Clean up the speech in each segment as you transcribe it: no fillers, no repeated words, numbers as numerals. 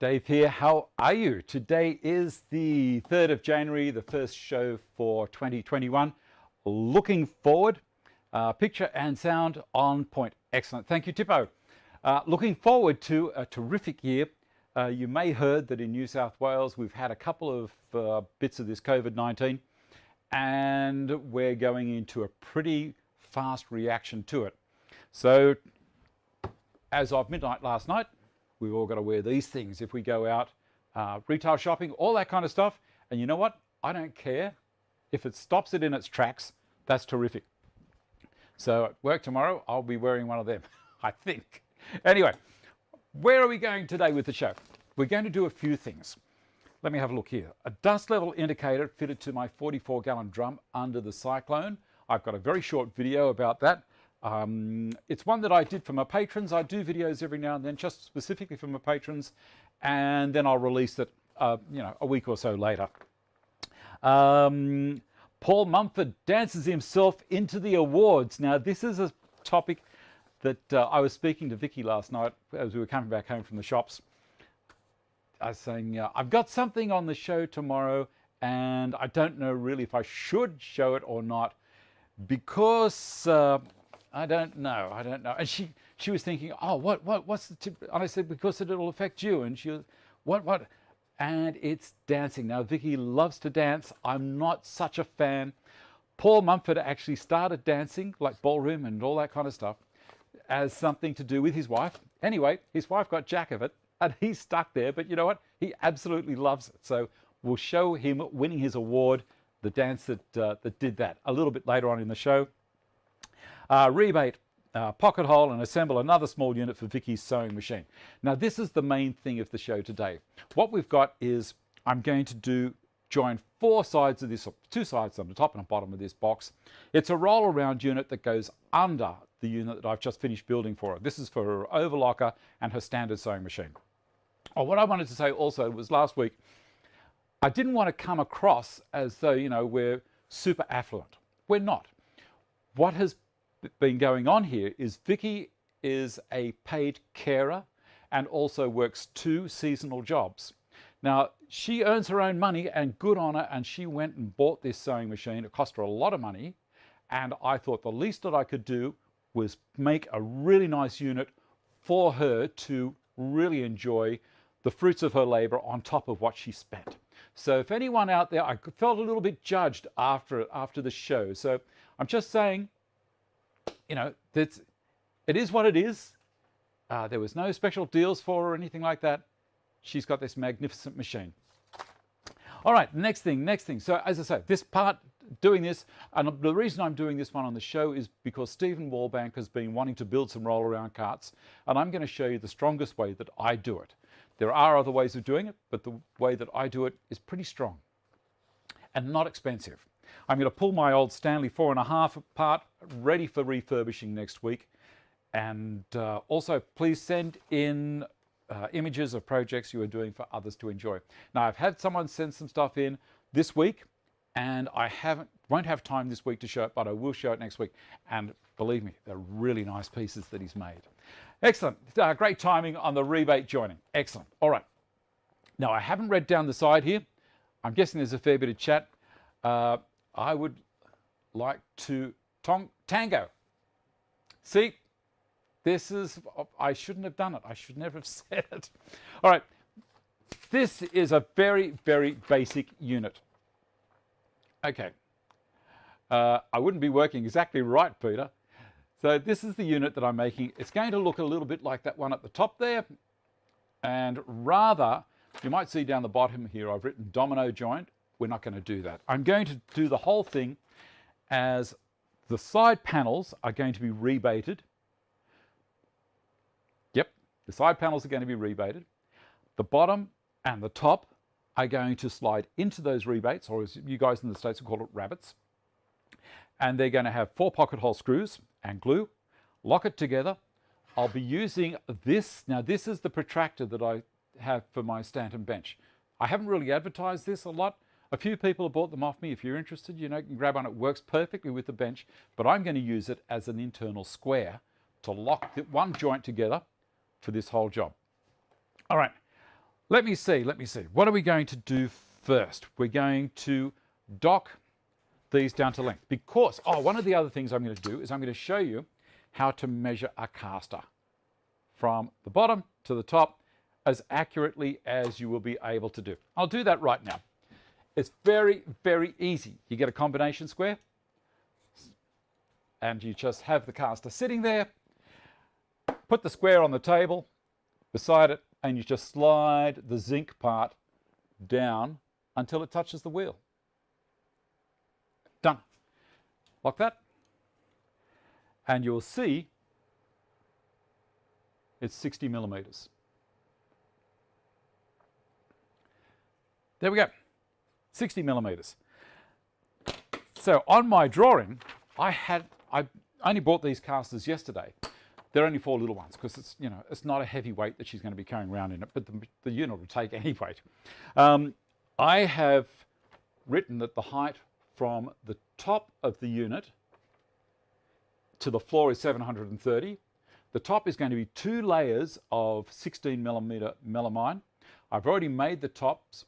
Dave here. How are you? Today is the 3rd of January, the first show for 2021. Looking forward. Picture and sound on point. Excellent. Thank you, Tippo. Looking forward to a terrific year. You may have heard that in New South Wales we've had a couple of bits of this COVID-19 and we're going into a pretty fast reaction to it. So as of midnight last night, we've all got to wear these things if we go out, retail shopping, all that kind of stuff. And you know what? I don't care. If it stops it in its tracks, that's terrific. So at work tomorrow, I'll be wearing one of them, I think. Anyway, where are we going today with the show? We're going to do a few things. Let me have a look here. A dust level indicator fitted to my 44-gallon drum under the cyclone. I've got a very short video about that. It's one that I did for my patrons. I do videos every now and then, just specifically for my patrons, and then I'll release it, a week or so later. Paul Mumford dances himself into the awards. Now, this is a topic that I was speaking to Vicky last night as we were coming back home from the shops. I was saying, I've got something on the show tomorrow, and I don't know really if I should show it or not, because I don't know. And she was thinking, oh, what's the tip? And I said, because it'll affect you. And she was, what? And it's dancing. Now, Vicky loves to dance. I'm not such a fan. Paul Mumford actually started dancing, like ballroom and all that kind of stuff, as something to do with his wife. Anyway, his wife got jack of it, and he's stuck there. But you know what? He absolutely loves it. So we'll show him winning his award, the dance that did that, a little bit later on in the show. Rebate, pocket hole, and assemble another small unit for Vicky's sewing machine. Now, this is the main thing of the show today. What we've got is I'm going to join 4 sides of this, 2 sides on the top and the bottom of this box. It's a roll around unit that goes under the unit that I've just finished building for her. This is for her overlocker and her standard sewing machine. Oh, what I wanted to say also was last week, I didn't want to come across as though, we're super affluent. We're not. What has been going on here is Vicky is a paid carer and also works 2 seasonal jobs. Now, she earns her own money, and good on her, and she went and bought this sewing machine. It cost her a lot of money, and I thought the least that I could do was make a really nice unit for her to really enjoy the fruits of her labor on top of what she spent. So if anyone out there, I felt a little bit judged after the show. So I'm just saying, it is what it is. There was no special deals for her or anything like that. She's got this magnificent machine. All right, next thing. So as I say, this part, doing this, and the reason I'm doing this one on the show is because Stephen Wallbank has been wanting to build some roll-around carts, and I'm going to show you the strongest way that I do it. There are other ways of doing it, but the way that I do it is pretty strong and not expensive. I'm going to pull my old Stanley 4.5 apart, ready for refurbishing next week. And also, please send in images of projects you are doing for others to enjoy. Now, I've had someone send some stuff in this week, and I won't have time this week to show it, but I will show it next week. And believe me, they're really nice pieces that he's made. Excellent. Great timing on the rebate joining. Excellent. All right. Now, I haven't read down the side here. I'm guessing there's a fair bit of chat. I would like to tango. See, this is, I shouldn't have done it. I should never have said it. All right, this is a very, very basic unit. Okay, I wouldn't be working exactly right, Peter. So this is the unit that I'm making. It's going to look a little bit like that one at the top there. And rather, you might see down the bottom here, I've written domino joint. We're not going to do that. I'm going to do the whole thing as the side panels are going to be rebated. Yep, the side panels are going to be rebated. The bottom and the top are going to slide into those rebates, or as you guys in the States will call it, rabbets. And they're going to have 4 pocket hole screws and glue. Lock it together. I'll be using this. Now, this is the protractor that I have for my Stanton bench. I haven't really advertised this a lot. A few people have bought them off me. If you're interested, you can grab one. It works perfectly with the bench, but I'm going to use it as an internal square to lock one joint together for this whole job. All right, Let me see. What are we going to do first? We're going to dock these down to length because, one of the other things I'm going to do is I'm going to show you how to measure a caster from the bottom to the top as accurately as you will be able to do. I'll do that right now. It's very, very easy. You get a combination square and you just have the caster sitting there. Put the square on the table beside it and you just slide the zinc part down until it touches the wheel. Done. Like that. And you'll see it's 60 millimeters. There we go. 60 millimeters. So on my drawing, I only bought these casters yesterday. They're only 4 little ones because it's, it's not a heavy weight that she's going to be carrying around in it, but the unit will take any weight. I have written that the height from the top of the unit to the floor is 730. The top is going to be 2 layers of 16 millimeter melamine. I've already made the tops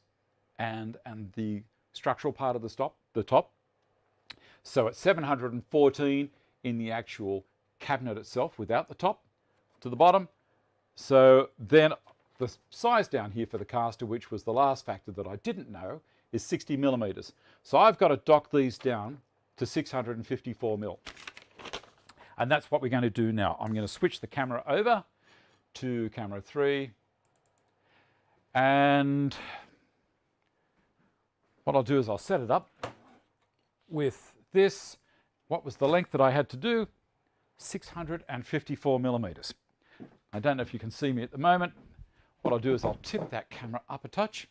and the structural part of the top. So it's 714 in the actual cabinet itself without the top to the bottom. So then the size down here for the caster, which was the last factor that I didn't know, is 60 millimeters. So I've got to dock these down to 654 mil. And that's what we're going to do now. I'm going to switch the camera over to camera 3. And what I'll do is I'll set it up with this. What was the length that I had to do? 654 millimeters. I don't know if you can see me at the moment. What I'll do is I'll tip that camera up a touch.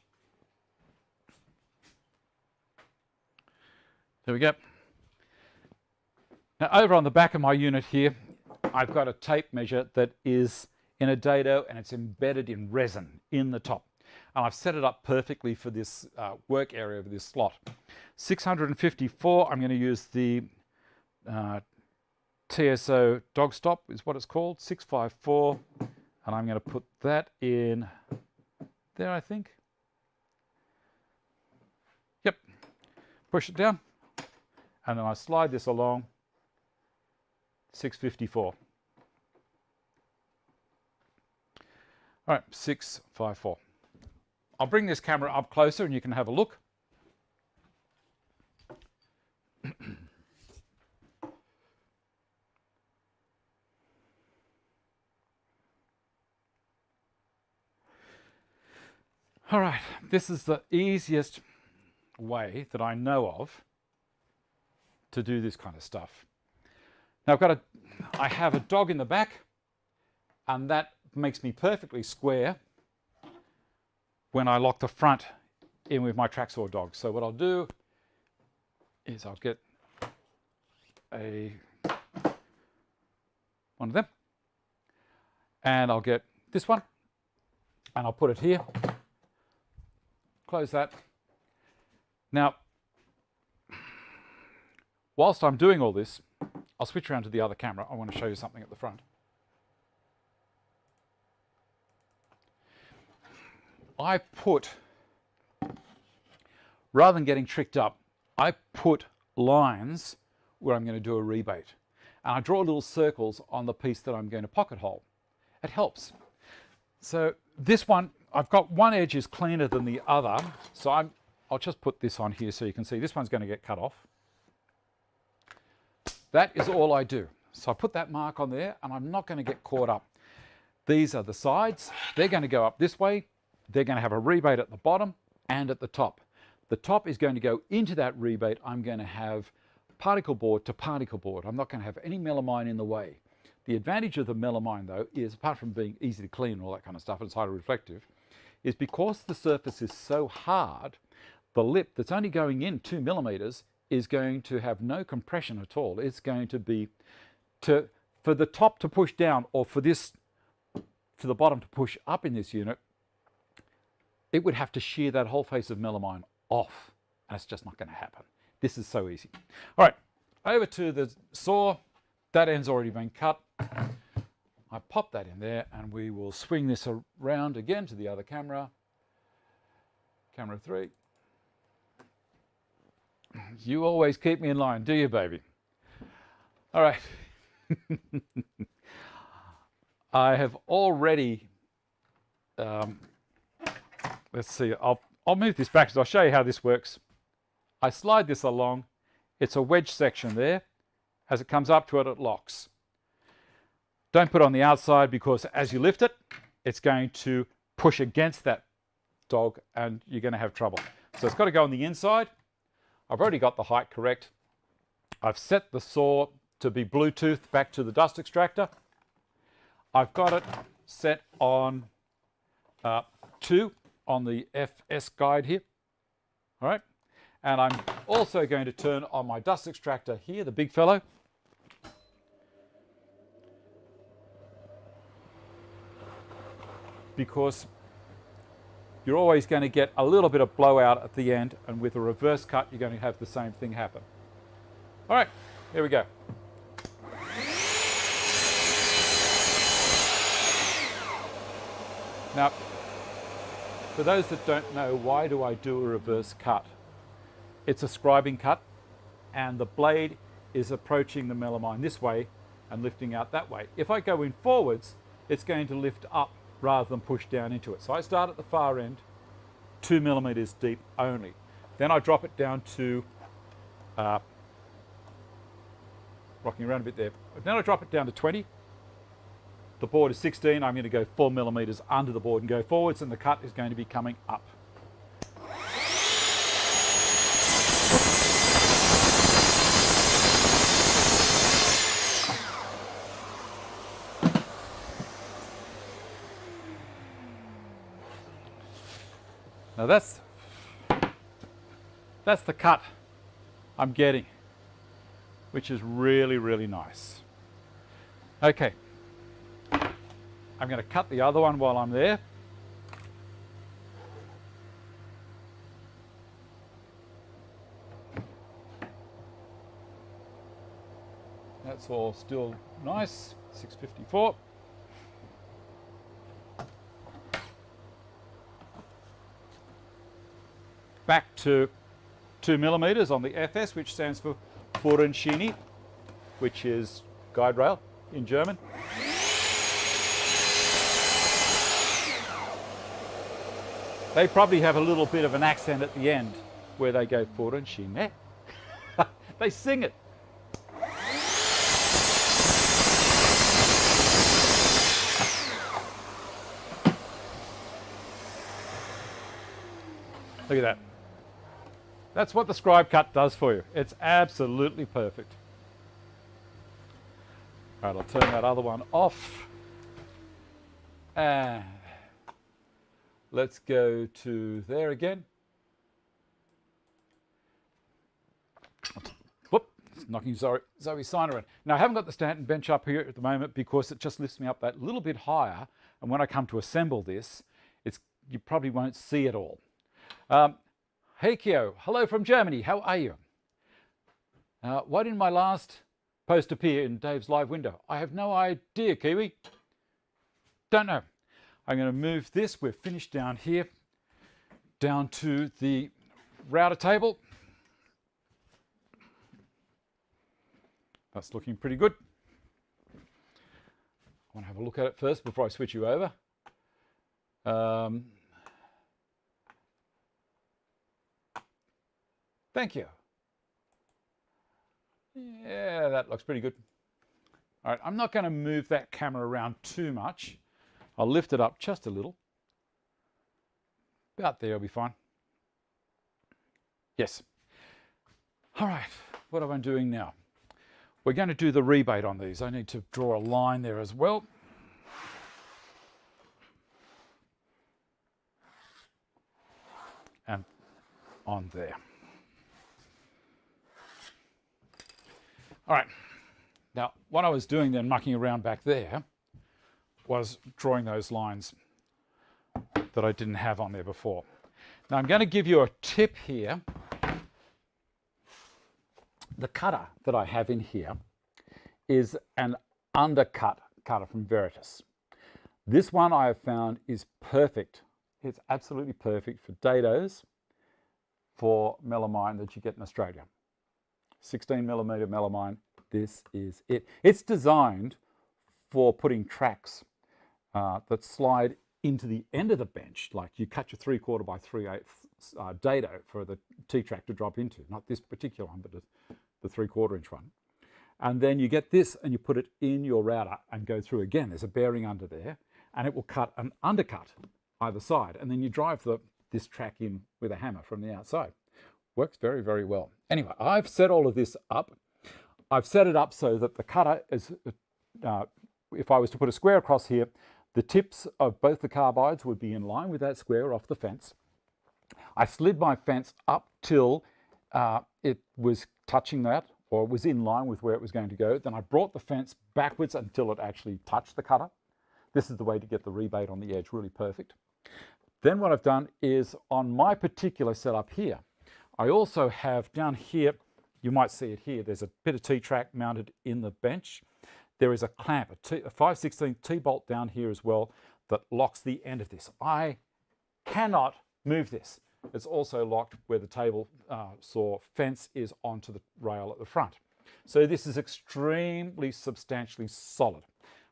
There we go. Now over on the back of my unit here, I've got a tape measure that is in a dado and it's embedded in resin in the top. And I've set it up perfectly for this work area of this slot. 654, I'm going to use the TSO dog stop is what it's called, 654. And I'm going to put that in there, I think. Yep. Push it down. And then I slide this along, 654. All right, 654. I'll bring this camera up closer and you can have a look. All right, this is the easiest way that I know of to do this kind of stuff. Now I have a dog in the back and that makes me perfectly square when I lock the front in with my track saw dog. So what I'll do is I'll get one of them and I'll get this one and I'll put it here. Close that. Now, whilst I'm doing all this, I'll switch around to the other camera. I want to show you something at the front. I put, rather than getting tricked up, I put lines where I'm going to do a rebate. And I draw little circles on the piece that I'm going to pocket hole. It helps. So this one, I've got one edge is cleaner than the other. So I'll just put this on here so you can see this one's going to get cut off. That is all I do. So I put that mark on there and I'm not going to get caught up. These are the sides. They're going to go up this way. They're going to have a rebate at the bottom and at the top. The top is going to go into that rebate. I'm going to have particle board to particle board. I'm not going to have any melamine in the way. The advantage of the melamine though is, apart from being easy to clean and all that kind of stuff, and it's highly reflective, is because the surface is so hard, the lip that's only going in 2 millimeters is going to have no compression at all. It's going to be, for the top to push down or for this, for the bottom to push up in this unit, it would have to shear that whole face of melamine off, and it's just not going to happen. This is so easy. All right, over to the saw. That end's already been cut. I pop that in there and we will swing this around again to the other camera. Camera 3. You always keep me in line, do you, baby? All right. I have already, let's see, I'll move this back because I'll show you how this works. I slide this along. It's a wedge section there. As it comes up to it, it locks. Don't put it on the outside because as you lift it, it's going to push against that dog and you're going to have trouble. So it's got to go on the inside. I've already got the height correct. I've set the saw to be Bluetooth back to the dust extractor. I've got it set on 2 on the FS guide here. All right. And I'm also going to turn on my dust extractor here, the big fellow. Because you're always going to get a little bit of blowout at the end, and with a reverse cut, you're going to have the same thing happen. All right, here we go. Now, for those that don't know, why do I do a reverse cut? It's a scribing cut, and the blade is approaching the melamine this way and lifting out that way. If I go in forwards, it's going to lift up rather than push down into it. So I start at the far end, 2 millimeters deep only. Then I drop it down to, rocking around a bit there. Then I drop it down to 20. The board is 16. I'm going to go 4 millimeters under the board and go forwards, and the cut is going to be coming up. Now that's the cut I'm getting, which is really, really nice. Okay, I'm going to cut the other one while I'm there. That's all still nice, 654. Back to 2 millimeters on the FS, which stands for Fuhrerschiene, which is guide rail in German. They probably have a little bit of an accent at the end where they go Fuhrerschiene. They sing it. Look at that. That's what the scribe cut does for you. It's absolutely perfect. All right, I'll turn that other one off. And let's go to there again. Whoop, it's knocking Zoe's sign around. Now, I haven't got the Stanton bench up here at the moment because it just lifts me up that little bit higher. And when I come to assemble this, you probably won't see it all. Hey Kyo, hello from Germany, how are you? Why didn't my last post appear in Dave's live window? I have no idea, Kiwi. Don't know. I'm going to move this, we're finished down here, down to the router table. That's looking pretty good. I want to have a look at it first before I switch you over. Thank you. Yeah, that looks pretty good. All right, I'm not going to move that camera around too much. I'll lift it up just a little. About there will be fine. Yes. All right, what am I doing now? We're going to do the rebate on these. I need to draw a line there as well. And on there. All right, now what I was doing then, mucking around back there, was drawing those lines that I didn't have on there before. Now I'm going to give you a tip here. The cutter that I have in here is an undercut cutter from Veritas. This one I have found is perfect It's absolutely perfect for dados for melamine that you get in Australia. 16mm melamine, this is it. It's designed for putting tracks that slide into the end of the bench, like you cut your 3/4 by 3/8 dado for the T-track to drop into, not this particular one, but the 3/4 inch one. And then you get this and you put it in your router and go through again. There's a bearing under there and it will cut an undercut either side. And then you drive this track in with a hammer from the outside. Works very, very well. Anyway, I've set all of this up. I've set it up so that the cutter is, if I was to put a square across here, the tips of both the carbides would be in line with that square off the fence. I slid my fence up till it was touching that, or was in line with where it was going to go. Then I brought the fence backwards until it actually touched the cutter. This is the way to get the rebate on the edge really perfect. Then what I've done is on my particular setup here, I also have down here, you might see it here, there's a bit of T-track mounted in the bench. There is a clamp, a 5/16 T-bolt down here as well that locks the end of this. I cannot move this. It's also locked where the table saw fence is onto the rail at the front. So this is extremely substantially solid.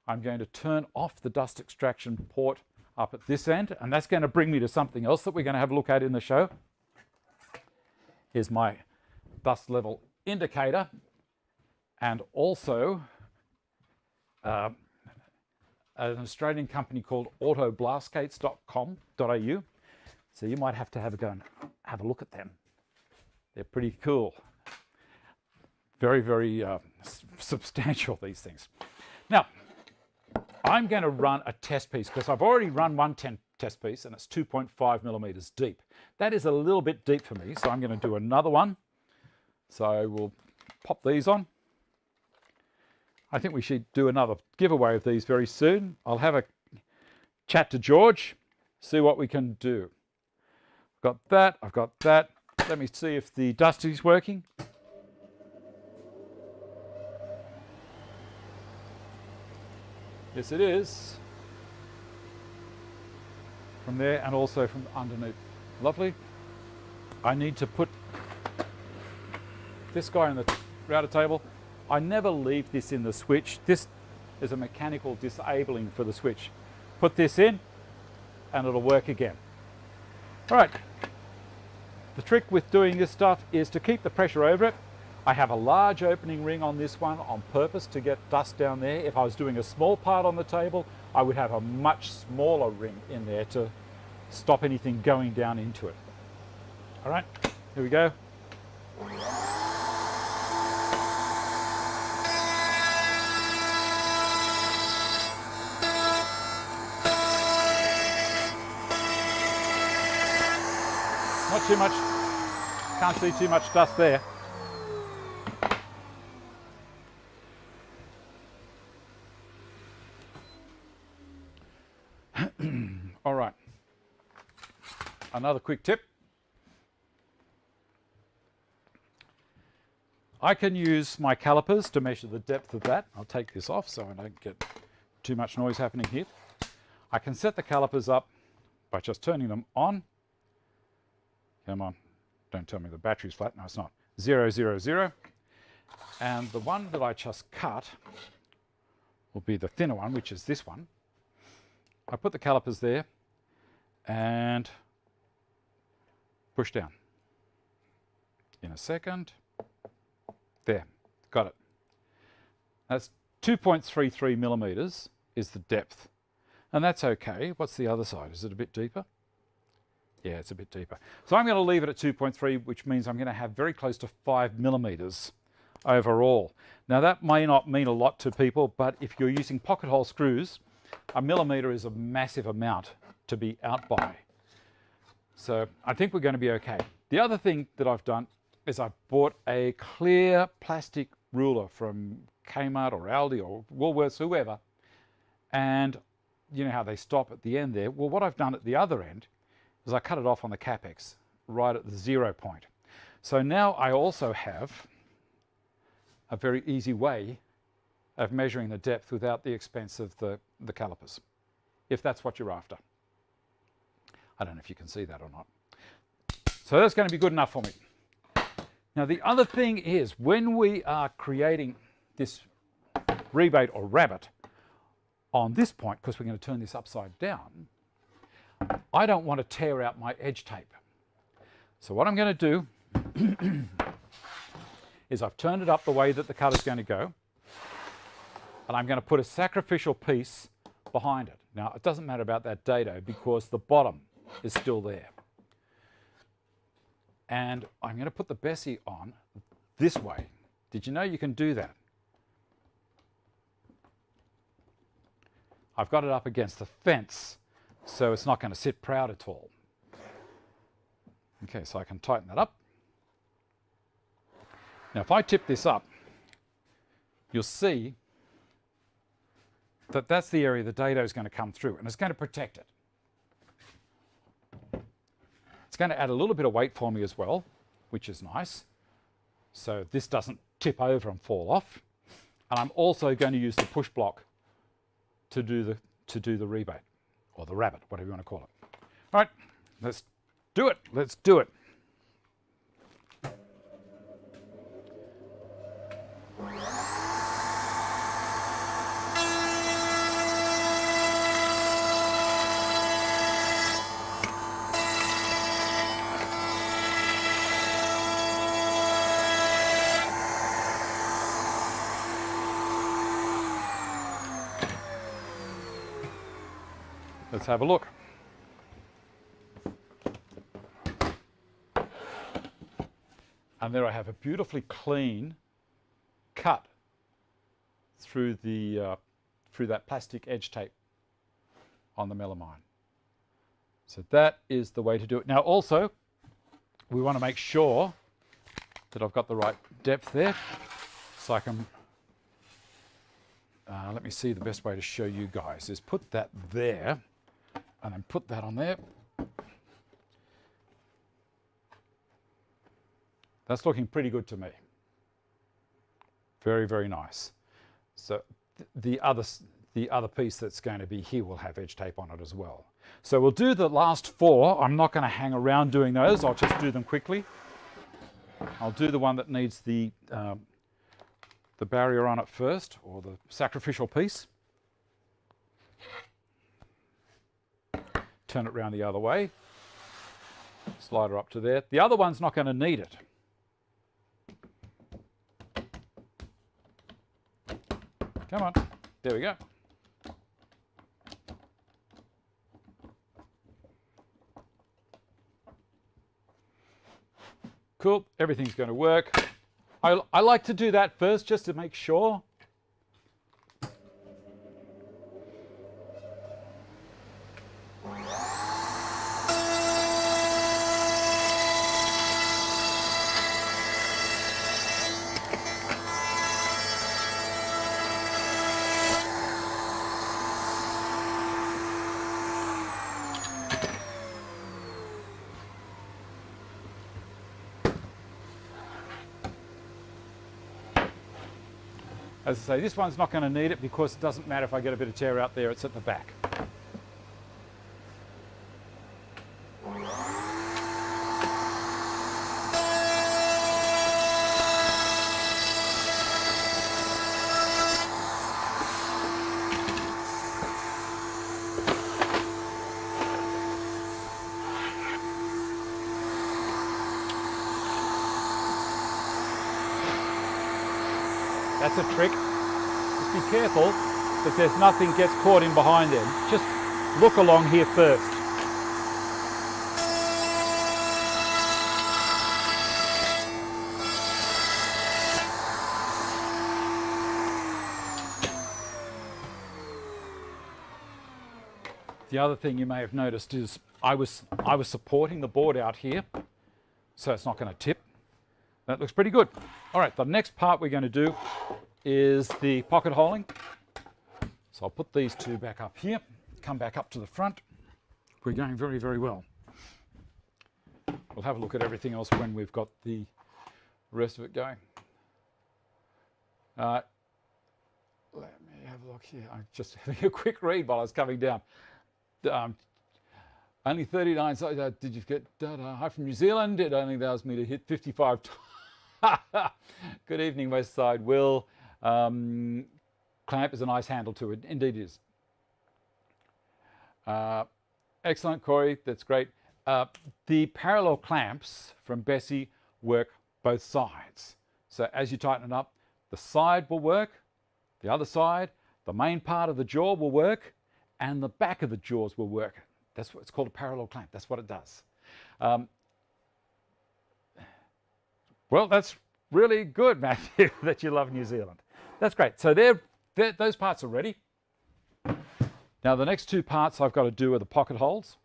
I'm going to turn off the dust extraction port up at this end, and that's going to bring me to something else that we're going to have a look at in the show. Here's my dust level indicator, and also an Australian company called autoblastgates.com.au. So you might have to have a go and have a look at them. They're pretty cool. Very, very substantial, these things. Now, I'm going to run a test piece because I've already run one test piece and it's 2.5mm deep. That is a little bit deep for me, so I'm going to do another one. So we'll pop these on. I think we should do another giveaway of these very soon. I'll have a chat to George, see what we can do. Got that, I've got that. Let me see if the dust is working. Yes, it is. From there and also from underneath. Lovely. I need to put this guy on the router table. I never leave this in the switch. This is a mechanical disabling for the switch. Put this in and it'll work again. All right. The trick with doing this stuff is to keep the pressure over it. I have a large opening ring on this one on purpose to get dust down there. If I was doing a small part on the table, I would have a much smaller ring in there to stop anything going down into it. All right, here we go. Not too much, can't see too much dust there. All right, another quick tip. I can use my calipers to measure the depth of that. I'll take this off so I don't get too much noise happening here. I can set the calipers up by just turning them on. Come on, don't tell me the battery's flat. No, it's not. 0, 0, 0. And the one that I just cut will be the thinner one, which is this one. I put the calipers there and push down. In a second. There, got it. That's 2.33mm is the depth. And that's okay. What's the other side? Is it a bit deeper? Yeah, it's a bit deeper. So I'm going to leave it at 2.3, which means I'm going to have very close to 5mm overall. Now that may not mean a lot to people, but if you're using pocket hole screws, a millimetre is a massive amount to be out by. So I think we're going to be okay. The other thing that I've done is I've bought a clear plastic ruler from Kmart or Aldi or Woolworths, whoever, and you know how they stop at the end there. Well, what I've done at the other end is I cut it off on the capex right at the 0 point. So now I also have a very easy way of measuring the depth without the expense of the calipers, if that's what you're after. I don't know if you can see that or not. So that's going to be good enough for me. Now the other thing is, when we are creating this rebate or rabbet on this point, because we're going to turn this upside down, I don't want to tear out my edge tape. So what I'm going to do is I've turned it up the way that the cut is going to go, and I'm going to put a sacrificial piece behind it. Now it doesn't matter about that dado because the bottom is still there. And I'm going to put the Bessie on this way. Did you know you can do that? I've got it up against the fence, so it's not going to sit proud at all. Okay, so I can tighten that up. Now if I tip this up, you'll see that that's the area the dado is going to come through, and it's going to protect it. It's going to add a little bit of weight for me as well, which is nice. So this doesn't tip over and fall off. And I'm also going to use the push block to do the rebate, or the rabbet, whatever you want to call it. All right, let's do it. Let's do it. Let's have a look. And there I have a beautifully clean cut through that plastic edge tape on the melamine. So that is the way to do it. Now also, we want to make sure that I've got the right depth there, so I can, let me see, the best way to show you guys is put that there, and then put that on there. That's looking pretty good to me. Very, very nice. So the other piece that's going to be here will have edge tape on it as well. So we'll do the last four. I'm not going to hang around doing those. I'll just do them quickly. I'll do the one that needs the barrier on it first, or the sacrificial piece. Turn it around the other way. Slide her up to there. The other one's not going to need it. Come on. There we go. Cool. Everything's going to work. I like to do that first just to make sure. As I say, this one's not going to need it because it doesn't matter if I get a bit of tear out there, it's at the back. That's a trick. Just be careful that there's nothing gets caught in behind them. Just look along here first. The other thing you may have noticed is I was supporting the board out here, so it's not going to tip. That looks pretty good. All right, the next part we're going to do is the pocket holing. So I'll put these two back up here, come back up to the front. We're going very, very well. We'll have a look at everything else when we've got the rest of it going. Let me have a look here. I'm just having a quick read while I was coming down. Only 39. So, did you get hi from New Zealand? It only allows me to hit 55 times. Good evening, Westside Will. Clamp is a nice handle to it. Indeed it is. Excellent, Corey. That's great. The parallel clamps from Bessie work both sides. So as you tighten it up, the side will work, the other side, the main part of the jaw will work, and the back of the jaws will work. That's what it's called, a parallel clamp. That's what it does. Well, that's really good, Matthew, that you love New Zealand. That's great. So those parts are ready. Now the next two parts I've got to do are the pocket holes.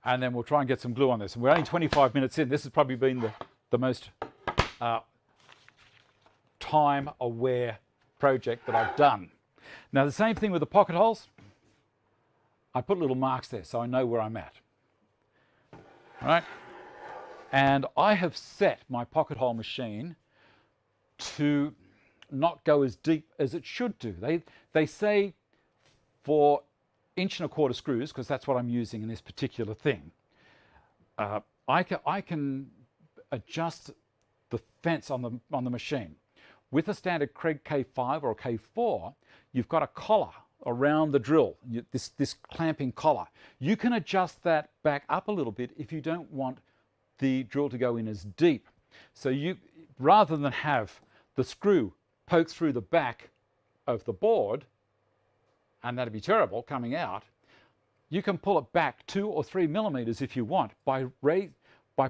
And then we'll try and get some glue on this. And we're only 25 minutes in. This has probably been the most time-aware project that I've done. Now the same thing with the pocket holes. I put little marks there so I know where I'm at. All right? And I have set my pocket hole machine to not go as deep as it should do. They say for 1.25" screws, because that's what I'm using in this particular thing, I can adjust the fence on the machine. With a standard Kreg K5 or a K4, you've got a collar around the drill, this clamping collar. You can adjust that back up a little bit if you don't want the drill to go in as deep. So you, rather than have the screw poke through the back of the board, and that'd be terrible coming out, you can pull it back 2 or 3 millimeters if you want by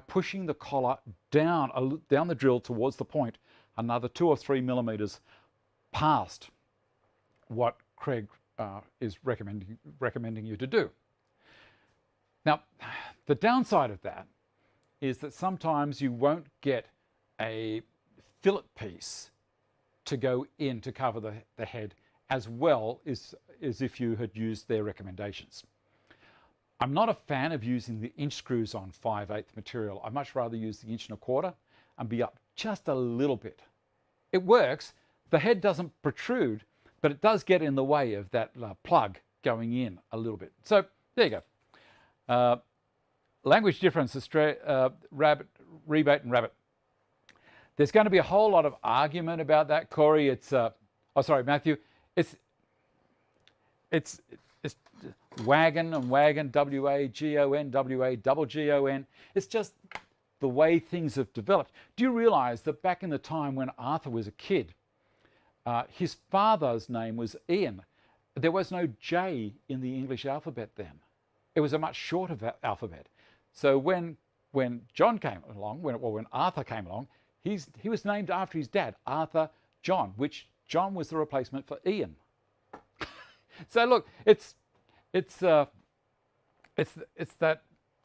pushing the collar down the drill towards the point, another 2 or 3 millimeters past what Kreg is recommending you to do. Now, the downside of that is that sometimes you won't get a fillet piece to go in to cover the head as well as if you had used their recommendations. I'm not a fan of using the inch screws on 5/8 material. I much rather use the 1.25" and be up just a little bit. It works. The head doesn't protrude, but it does get in the way of that plug going in a little bit. So there you go. Language difference, Rabbet, Rebate and Rabbet. There's going to be a whole lot of argument about that, Corey. It's, oh sorry, Matthew. It's wagon and wagon, W-A-G-O-N, W-A-G-G-O-N. It's just the way things have developed. Do you realize that back in the time when Arthur was a kid, his father's name was Ian. There was no J in the English alphabet then. It was a much shorter alphabet. So when John came along, when Arthur came along, he was named after his dad, Arthur John, which John was the replacement for Ian. So look, it's that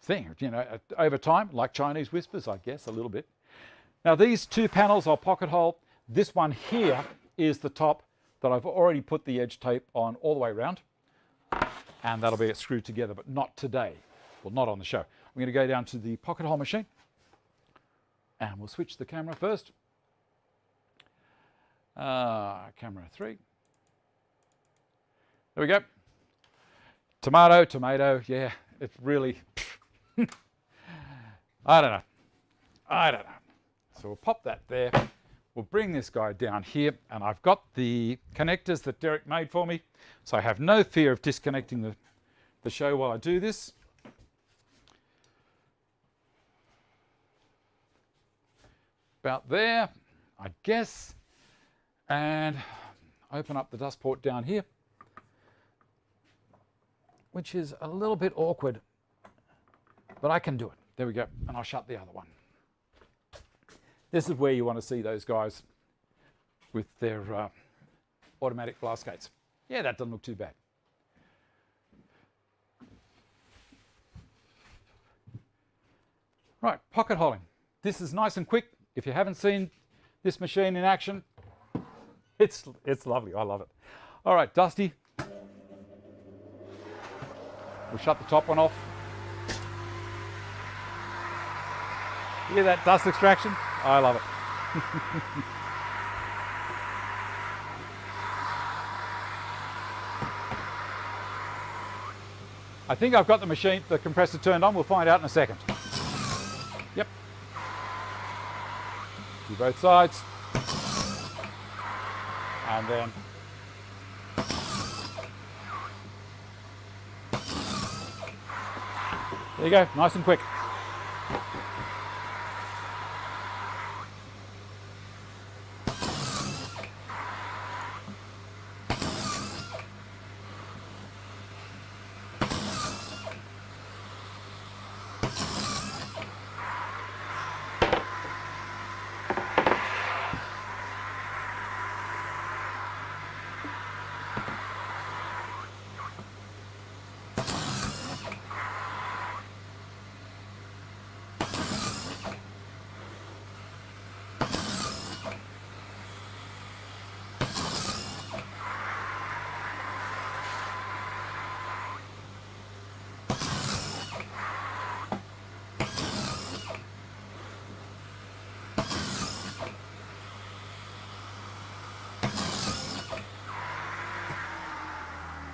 thing, you know, over time, like Chinese whispers, I guess, a little bit. Now these two panels are pocket hole. This one here is the top that I've already put the edge tape on all the way around, and that'll be screwed together, but not today. Well, not on the show. I'm going to go down to the pocket hole machine, and we'll switch the camera first. Camera 3. There we go. Tomato, tomato, yeah, it's really, I don't know. So we'll pop that there. We'll bring this guy down here, and I've got the connectors that Derek made for me, so I have no fear of disconnecting the show while I do this. About there, I guess, and open up the dust port down here, which is a little bit awkward, but I can do it. There we go, and I'll shut the other one. This is where you want to see those guys with their automatic blast gates. Yeah, that doesn't look too bad. Right, pocket holing. This is nice and quick. If you haven't seen this machine in action, it's lovely. I love it. All right, Dusty. We'll shut the top one off. You hear that dust extraction? I love it. I think I've got the compressor turned on. We'll find out in a second. Yep. Do both sides. And then there you go, nice and quick.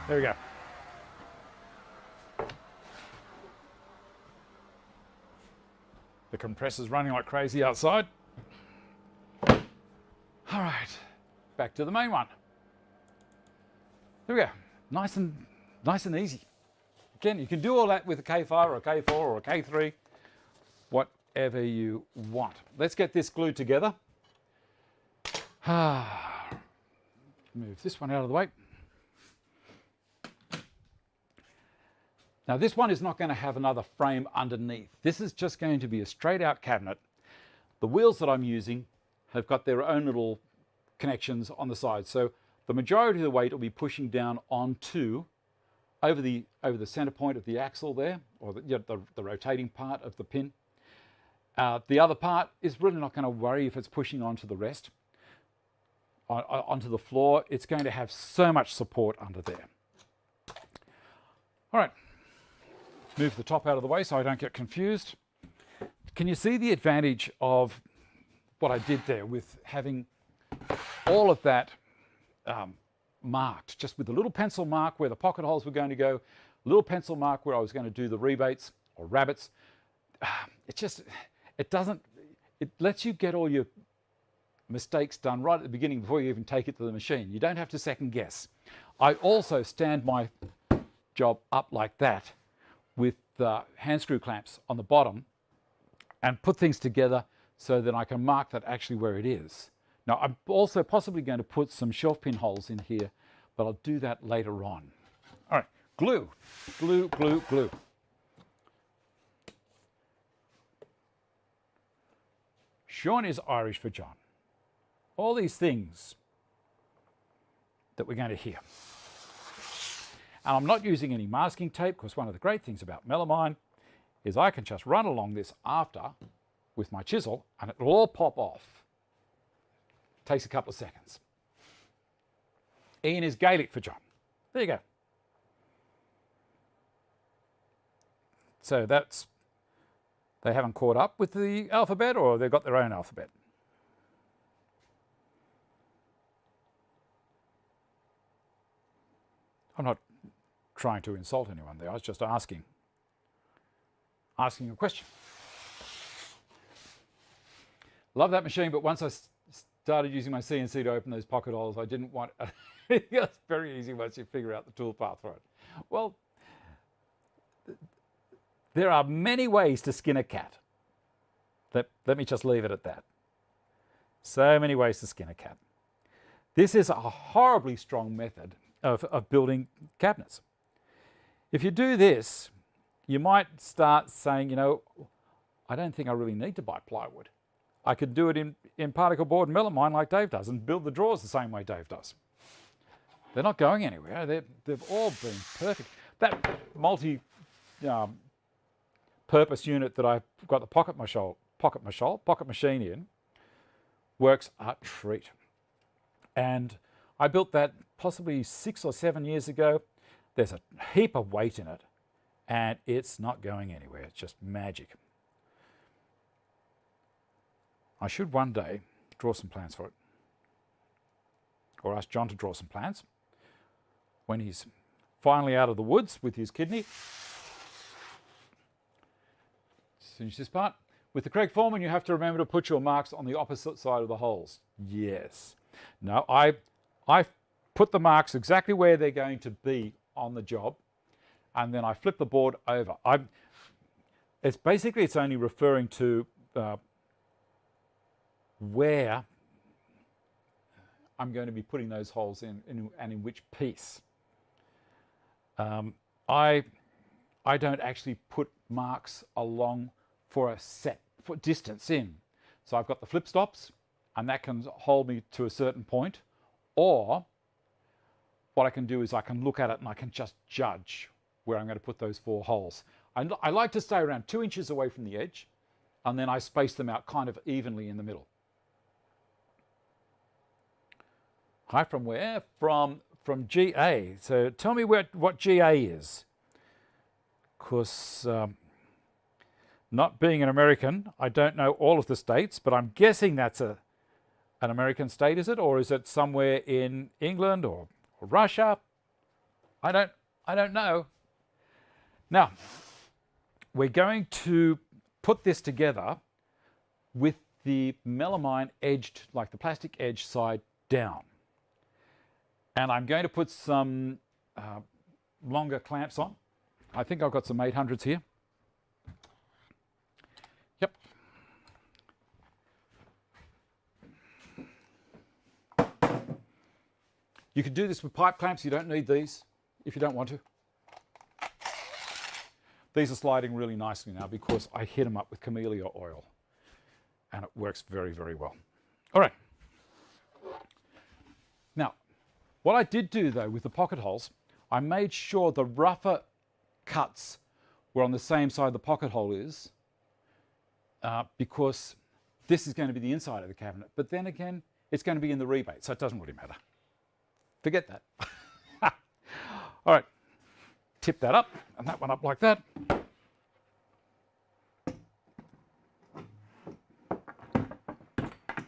There we go. The compressor's running like crazy outside. All right, back to the main one. There we go. Nice and easy. Again, you can do all that with a K5 or a K4 or a K3, whatever you want. Let's get this glued together. Move this one out of the way. Now this one is not going to have another frame underneath. This is just going to be a straight out cabinet. The wheels that I'm using have got their own little connections on the side. So the majority of the weight will be pushing down onto, over the center point of the axle there, or the rotating part of the pin. The other part is really not going to worry if it's pushing onto the rest, onto the floor. It's going to have so much support under there. All right. Move the top out of the way so I don't get confused. Can you see the advantage of what I did there with having all of that marked, just with a little pencil mark where the pocket holes were going to go, a little pencil mark where I was going to do the rebates or rabbets. It lets you get all your mistakes done right at the beginning before you even take it to the machine. You don't have to second guess. I also stand my job up like that with hand screw clamps on the bottom and put things together so that I can mark that actually where it is. Now I'm also possibly going to put some shelf pin holes in here, but I'll do that later on. All right, glue, glue, glue, glue. Sean is Irish for John. All these things that we're going to hear. And I'm not using any masking tape because one of the great things about melamine is I can just run along this after with my chisel and it'll all pop off. Takes a couple of seconds. Ian is Gaelic for John. There you go. So that's, they haven't caught up with the alphabet or they've got their own alphabet. I'm not trying to insult anyone there. I was just asking a question. Love that machine, but once I started using my CNC to open those pocket holes, I didn't want it. It's very easy once you figure out the tool path for it. Well, there are many ways to skin a cat. Let me just leave it at that. So many ways to skin a cat. This is a horribly strong method of building cabinets. If you do this, you might start saying, you know, I don't think I really need to buy plywood. I could do it in particle board and melamine like Dave does and build the drawers the same way Dave does. They're not going anywhere. They've all been perfect. That multi-purpose unit that I've got the pocket machine in works a treat. And I built that possibly 6 or 7 years ago. There's a heap of weight in it and it's not going anywhere. It's just magic. I should one day draw some plans for it, or ask John to draw some plans when he's finally out of the woods with his kidney. Let's finish this part. With the correct forming, you have to remember to put your marks on the opposite side of the holes. Yes. Now, I put the marks exactly where they're going to be on the job, and then I flip the board over. It's only referring to where I'm going to be putting those holes in and in which piece. I don't actually put marks along for a set distance in. So I've got the flip stops, and that can hold me to a certain point, or what I can do is I can look at it and I can just judge where I'm going to put those 4 holes. I like to stay around 2 inches away from the edge, and then I space them out kind of evenly in the middle. Hi, from where? From GA. So tell me what GA is. Of course, not being an American, I don't know all of the states, but I'm guessing that's an American state, is it? Or is it somewhere in England or Russia? I don't know. Now, we're going to put this together with the melamine edged, like the plastic edge side down. And I'm going to put some longer clamps on. I think I've got some 800s here. Yep. You can do this with pipe clamps. You don't need these if you don't want to. These are sliding really nicely now because I hit them up with camellia oil, and it works very, very well. All right. Now, what I did do though with the pocket holes, I made sure the rougher cuts were on the same side the pocket hole is, because this is going to be the inside of the cabinet. But then again, it's going to be in the rebate, so it doesn't really matter. Forget that. All right, tip that up and that one up like that.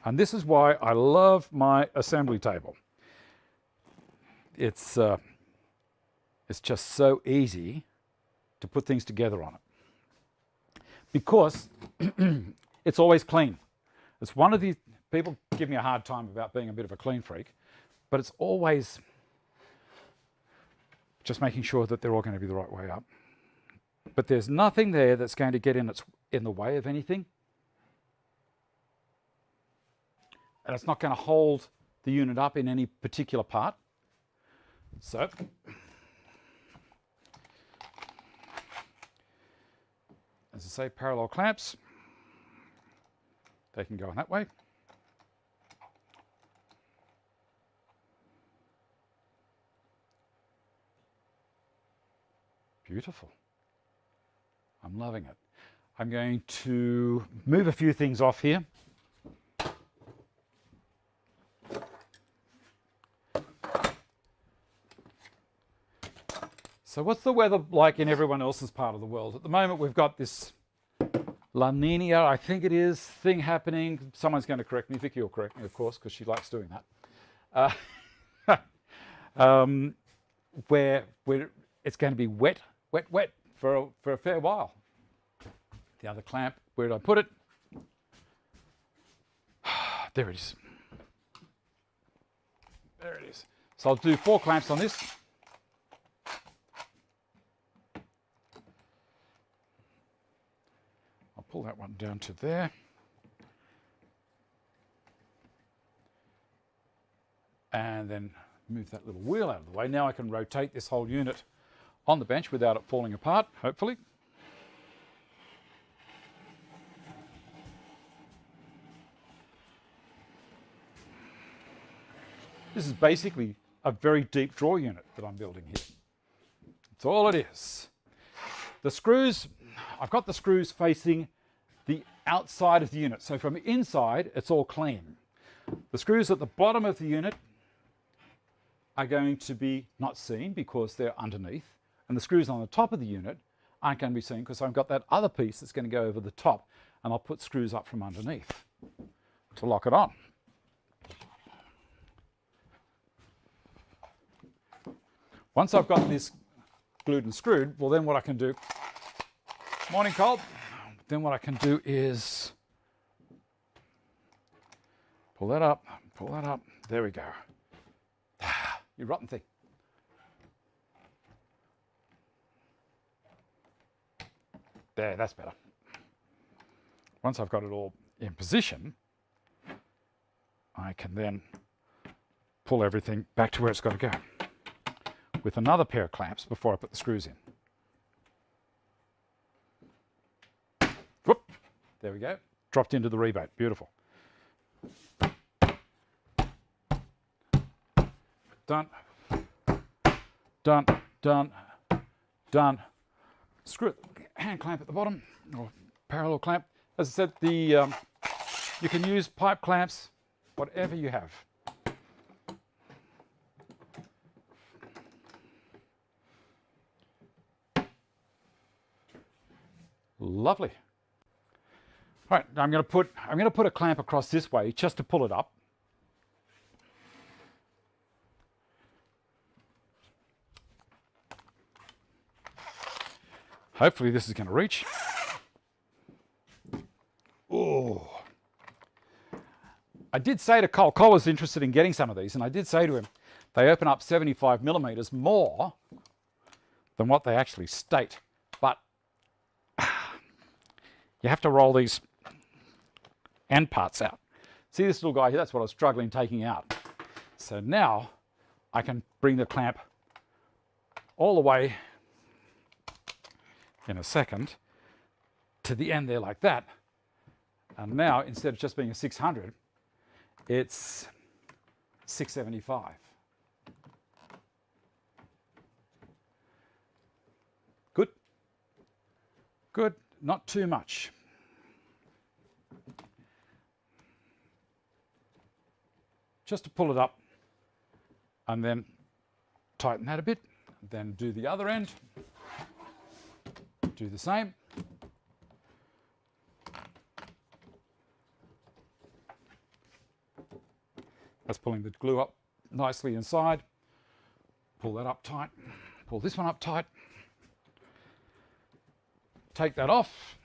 And this is why I love my assembly table. It's just so easy to put things together on it, because it's always clean. It's one of these, people give me a hard time about being a bit of a clean freak, but it's always just making sure that they're all going to be the right way up. But there's nothing there that's going to get in the way of anything. And it's not going to hold the unit up in any particular part. So, as I say, parallel clamps, they can go in that way. Beautiful. I'm loving it. I'm going to move a few things off here. So what's the weather like in everyone else's part of the world? At the moment, we've got this La Nina, I think it is, thing happening. Someone's going to correct me. Vicky will correct me, of course, because she likes doing that. Where it's going to be wet for a fair while. The other clamp, where did I put it? There it is. There it is. So I'll do 4 clamps on this. I'll pull that one down to there. And then move that little wheel out of the way. Now I can rotate this whole unit on the bench without it falling apart, hopefully. This is basically a very deep drawer unit that I'm building here. That's all it is. The screws, I've got the screws facing the outside of the unit. So from inside, it's all clean. The screws at the bottom of the unit are going to be not seen because they're underneath. And the screws on the top of the unit aren't going to be seen because I've got that other piece that's going to go over the top, and I'll put screws up from underneath to lock it on. Once I've got this glued and screwed, well then what I can do, morning Colt, then what I can do is pull that up, there we go. You rotten thing. There, that's better. Once I've got it all in position, I can then pull everything back to where it's got to go with another pair of clamps before I put the screws in. Whoop, there we go. Dropped into the rebate. Beautiful. Done. Done. Done. Done. Screw it. Hand clamp at the bottom, or parallel clamp. As I said, you can use pipe clamps, whatever you have. Lovely. All right, now I'm going to put a clamp across this way just to pull it up. Hopefully this is going to reach. Oh. I did say to Cole was interested in getting some of these, and I did say to him, they open up 75 millimeters more than what they actually state. But you have to roll these end parts out. See this little guy here? That's what I was struggling taking out. So now I can bring the clamp all the way in a second to the end there like that. And now, instead of just being a 600, it's 675. Good. Good. Not too much. Just to pull it up and then tighten that a bit. Then do the other end. Do the same. That's pulling the glue up nicely inside. Pull that up tight. Pull this one up tight. Take that off.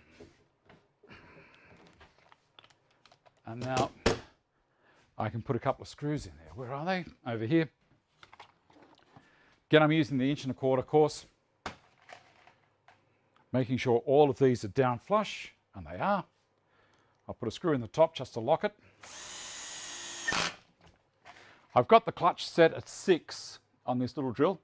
And now I can put a couple of screws in there. Where are they? Over here. Again, I'm using the 1 1/4 course. Making sure all of these are down flush, and they are. I'll put a screw in the top just to lock it. I've got the clutch set at 6 on this little drill.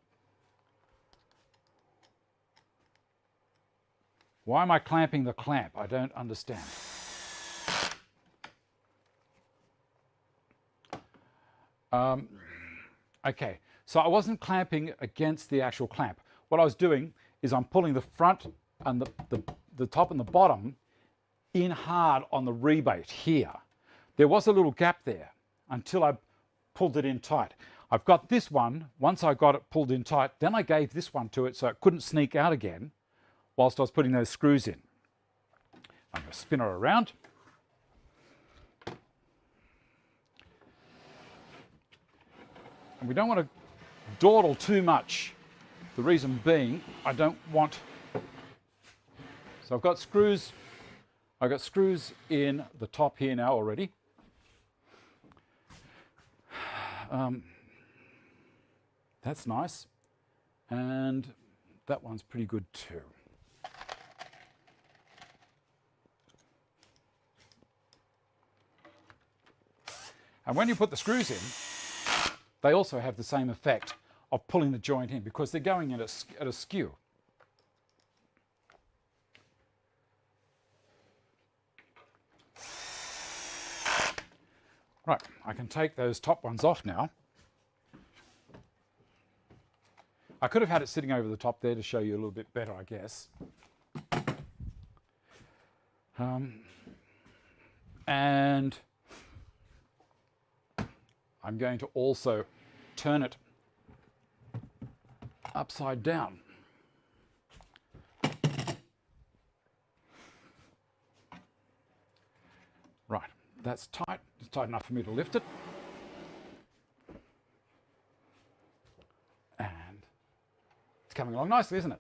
Why am I clamping the clamp? I don't understand. Okay, so I wasn't clamping against the actual clamp. What I was doing is I'm pulling the front and the top and the bottom in hard on the rebate here. There was a little gap there until I pulled it in tight. I've got this one, once I got it pulled in tight, then I gave this one to it so it couldn't sneak out again whilst I was putting those screws in. I'm going to spin her around. And we don't want to dawdle too much. The reason being, I don't want... So I've got screws in the top here now already. That's nice. And that one's pretty good too. And when you put the screws in, they also have the same effect of pulling the joint in because they're going in at a skew. Right, I can take those top ones off now. I could have had it sitting over the top there to show you a little bit better, I guess. And I'm going to also turn it upside down. Right, that's tight. It's tight enough for me to lift it. And it's coming coming along nicely, isn't it?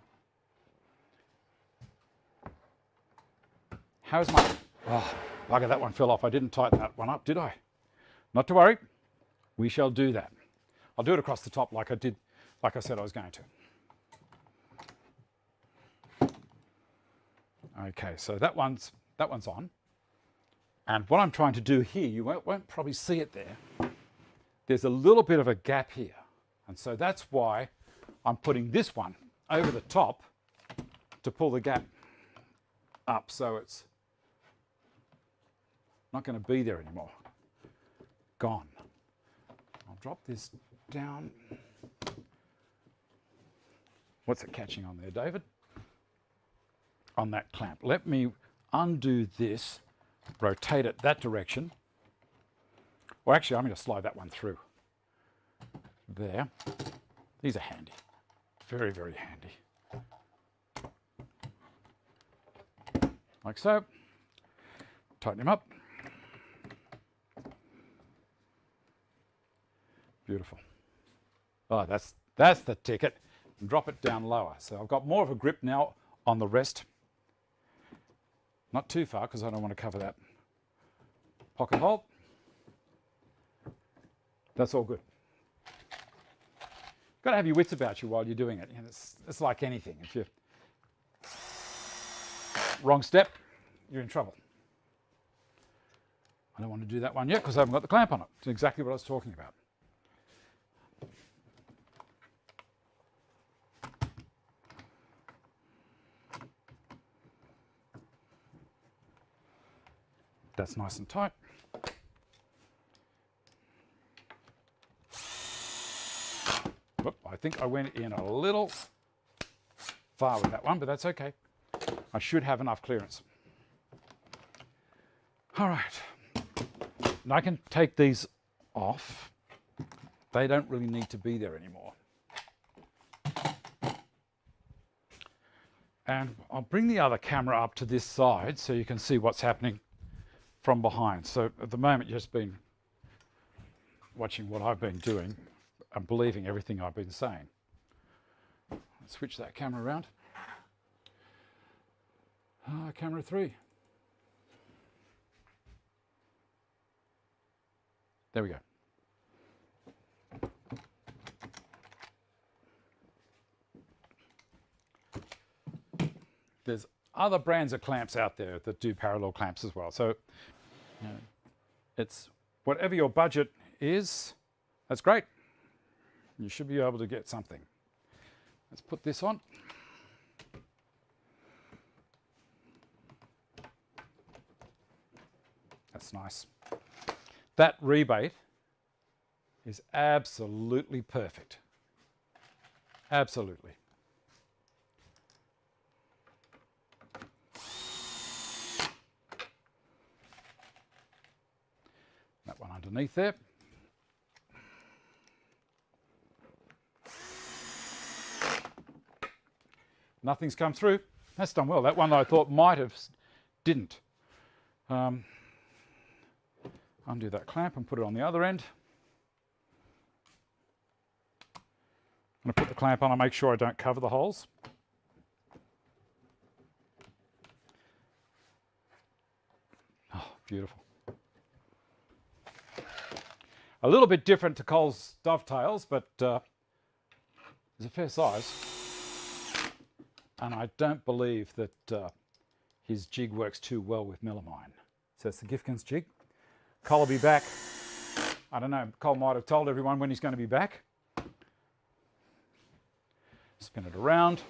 How's my... Oh, bugger, that one fell off. I didn't tighten that one up, did I? Not to worry. We shall do that. I'll do it across the top like I said I was going to. Okay, so that one's on. And what I'm trying to do here, you won't probably see it there. There's a little bit of a gap here. And so that's why I'm putting this one over the top to pull the gap up so it's not going to be there anymore. Gone. I'll drop this down. What's it catching on there, David? On that clamp. Let me undo this, rotate it that direction. Well, actually, I'm going to slide that one through. There. These are handy. Very, very handy. Like so. Tighten him up. Beautiful. Oh, that's the ticket. And drop it down lower. So I've got more of a grip now on the rest. Not too far because I don't want to cover that pocket hole. That's all good. Got to have your wits about you while you're doing it. It's like anything. If you're wrong step, you're in trouble. I don't want to do that one yet because I haven't got the clamp on it. It's exactly what I was talking about. That's nice and tight. Whoop, I think I went in a little far with that one, but that's okay. I should have enough clearance. All right. Now I can take these off. They don't really need to be there anymore. And I'll bring the other camera up to this side so you can see what's happening from behind. So at the moment you've just been watching what I've been doing and believing everything I've been saying. Let's switch that camera around. Camera 3. There we go. There's other brands of clamps out there that do parallel clamps as well. So it's whatever your budget is, that's great. You should be able to get something. Let's put this on. That's nice. That rebate is absolutely perfect. Absolutely. That one underneath there. Nothing's come through. That's done well. That one I thought might have didn't. Undo that clamp and put it on the other end. I'm going to put the clamp on and make sure I don't cover the holes. Oh, beautiful. A little bit different to Cole's dovetails, but it's a fair size. And I don't believe that his jig works too well with melamine. So it's the Gifkins jig. Cole will be back. I don't know, Cole might have told everyone when he's going to be back. Spin it around.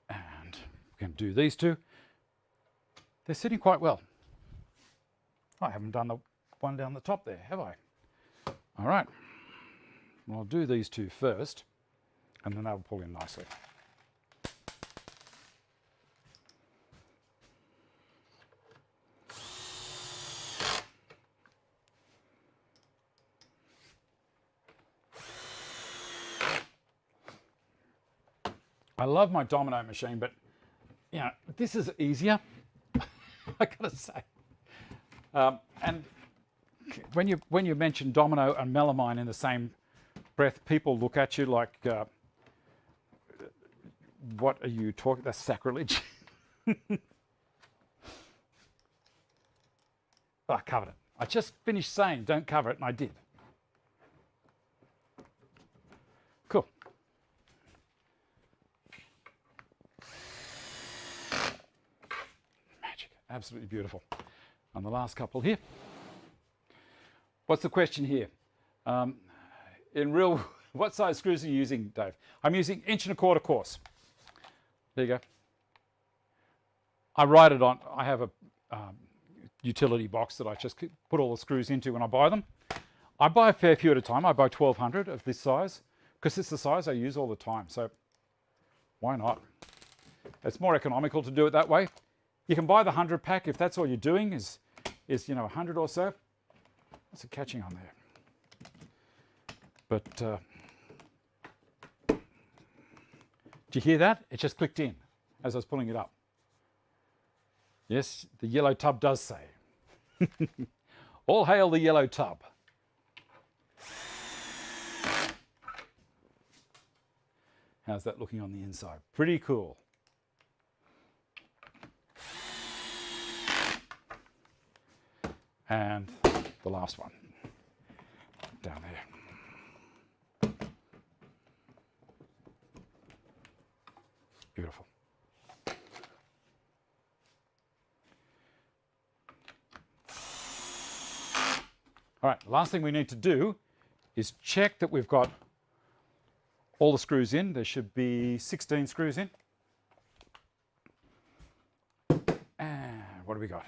And we can do these two. They're sitting quite well. I haven't done the one down the top there, have I? All right. Well, I'll do these two first, and then they'll pull in nicely. I love my domino machine, but you know, this is easier. I gotta say. And when you mention domino and melamine in the same breath, people look at you like, what are you talking? That's sacrilege. I covered it. I just finished saying don't cover it, and I did. Cool. Magic. Absolutely beautiful. And the last couple here. What's the question here? What size screws are you using, Dave? I'm using 1.25" course. There you go. I write it on, I have a utility box that I just put all the screws into when I buy them. I buy a fair few at a time. I buy 1,200 of this size because it's the size I use all the time. So why not? It's more economical to do it that way. You can buy the 100 pack if that's all you're doing is 100 or so. What's it catching on there? But do you hear that? It just clicked in as I was pulling it up. Yes, the yellow tub does say. All hail the yellow tub. How's that looking on the inside? Pretty cool. And the last one down there. Beautiful. All right, last thing we need to do is check that we've got all the screws in. There should be 16 screws in. And what do we got?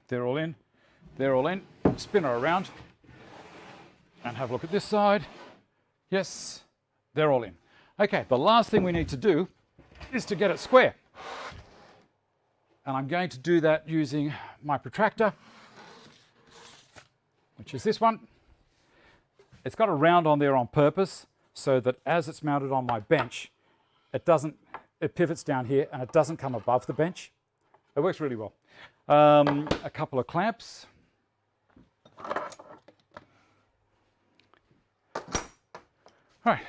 They're all in. They're all in. Spin her around and have a look at this side. Yes, they're all in. Okay, the last thing we need to do is to get it square. And I'm going to do that using my protractor, which is this one. It's got a round on there on purpose so that as it's mounted on my bench, it pivots down here and it doesn't come above the bench. It works really well. A couple of clamps. All right.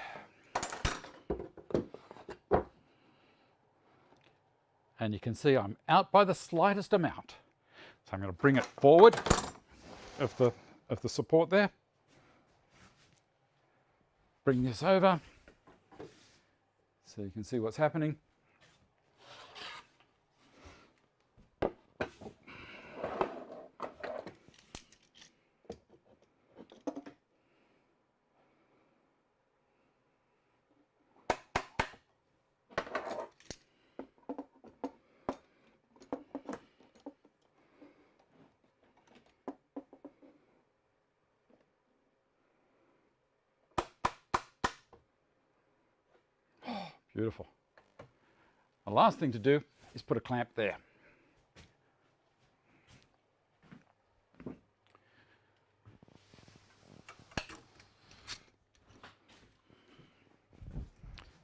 And you can see I'm out by the slightest amount. So I'm going to bring it forward of the support there. Bring this over so you can see what's happening. Beautiful. The last thing to do is put a clamp there.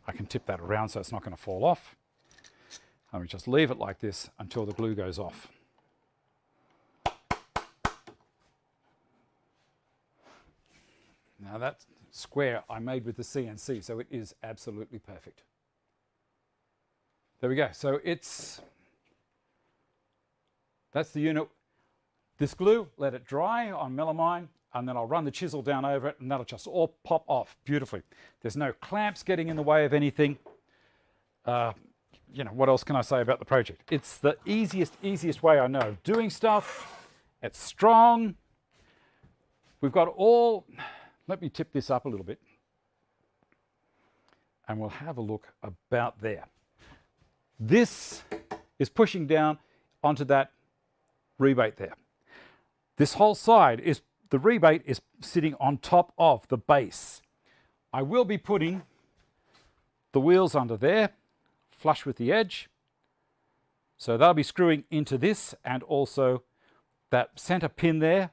I can tip that around so it's not going to fall off. And we just leave it like this until the glue goes off. Now that square I made with the CNC, so it is absolutely perfect. There we go. So that's the unit. This glue, let it dry on melamine, and then I'll run the chisel down over it, and that'll just all pop off beautifully. There's no clamps getting in the way of anything. What else can I say about the project? It's the easiest way I know of doing stuff. It's strong. We've got all, let me tip this up a little bit, and we'll have a look about there. This is pushing down onto that rebate there. This whole side is, the rebate is sitting on top of the base. I will be putting the wheels under there, flush with the edge. So they'll be screwing into this, and also that center pin there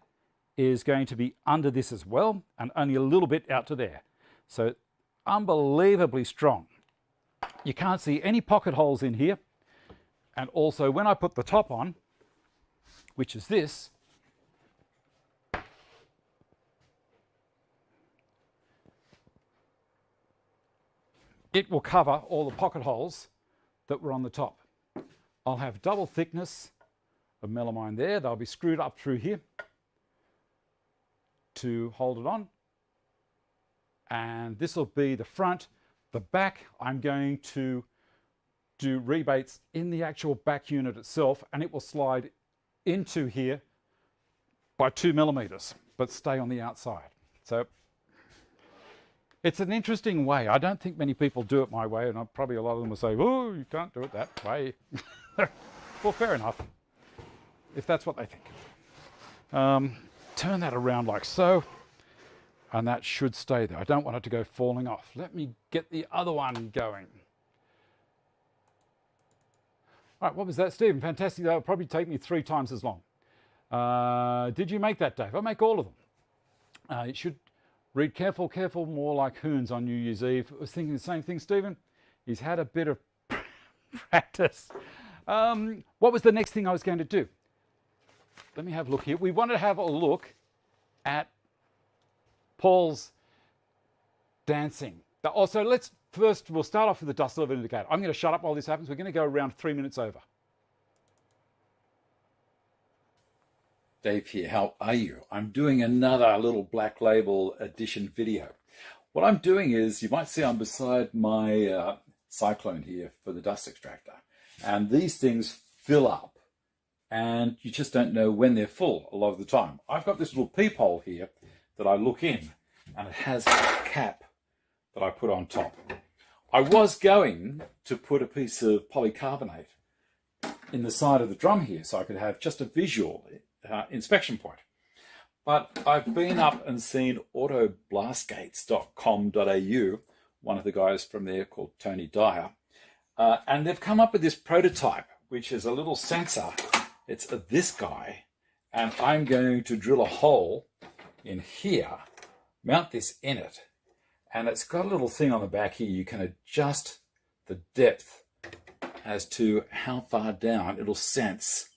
is going to be under this as well, and only a little bit out to there. So unbelievably strong. You can't see any pocket holes in here. And also when I put the top on, which is this, it will cover all the pocket holes that were on the top. I'll have double thickness of melamine there. They'll be screwed up through here to hold it on. And this will be the front. The back, I'm going to do rebates in the actual back unit itself, and it will slide into here by 2 millimeters, but stay on the outside. So it's an interesting way. I don't think many people do it my way, and probably a lot of them will say, oh, you can't do it that way. Well, fair enough, if that's what they think. Turn that around like so, and that should stay there. I don't want it to go falling off. Let me get the other one going. All right, what was that, Stephen? Fantastic. That'll probably take me 3 times as long. Did you make that, Dave? I make all of them. It should read careful, careful, more like Hoons on New Year's Eve. I was thinking the same thing, Stephen. He's had a bit of practice. What was the next thing I was going to do? Let me have a look here. We want to have a look at Paul's dancing. Also, we'll start off with the dust level indicator. I'm going to shut up while this happens. We're going to go around 3 minutes over. Dave here, how are you? I'm doing another little Black Label edition video. What I'm doing is, you might see I'm beside my cyclone here for the dust extractor. And these things fill up and you just don't know when they're full a lot of the time. I've got this little peephole here that I look in, and it has a cap that I put on top. I was going to put a piece of polycarbonate in the side of the drum here so I could have just a visual inspection point. But I've been up and seen autoblastgates.com.au, one of the guys from there called Tony Dyer, and they've come up with this prototype, which is a little sensor. It's this guy, and I'm going to drill a hole in here, mount this in it, and it's got a little thing on the back here. You can adjust the depth as to how far down it'll sense.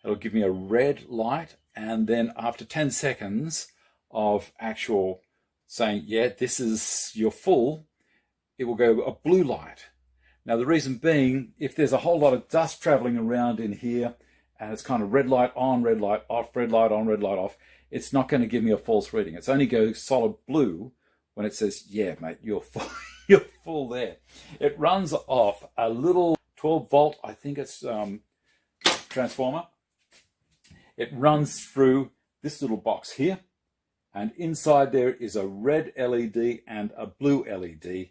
It'll give me a red light, and then after 10 seconds of actual saying, yeah, this is your full, it will go a blue light. Now, the reason being, if there's a whole lot of dust traveling around in here, and it's kind of red light on, red light off, red light on, red light off, it's not going to give me a false reading. It's only go solid blue when it says, yeah, mate, you're full, you're full there. It runs off a little 12 volt, I think it's transformer. It runs through this little box here, and inside there is a red LED and a blue LED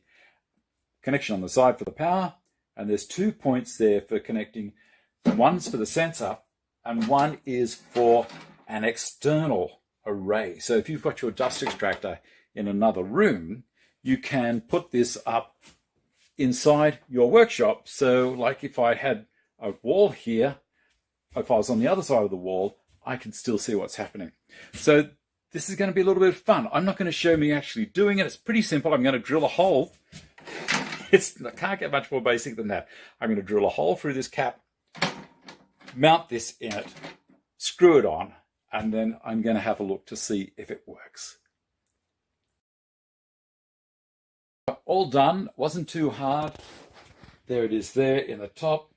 connection on the side for the power, and there's 2 points there for connecting. One's for the sensor, and one is for an external array. So if you've got your dust extractor in another room, you can put this up inside your workshop. So like if I had a wall here, if I was on the other side of the wall, I can still see what's happening. So this is going to be a little bit of fun. I'm not going to show me actually doing it. It's pretty simple. I'm going to drill a hole. I can't get much more basic than that. I'm going to drill a hole through this cap, mount this in it, screw it on, and then I'm going to have a look to see if it works. All done. Wasn't too hard. There it is there in the top.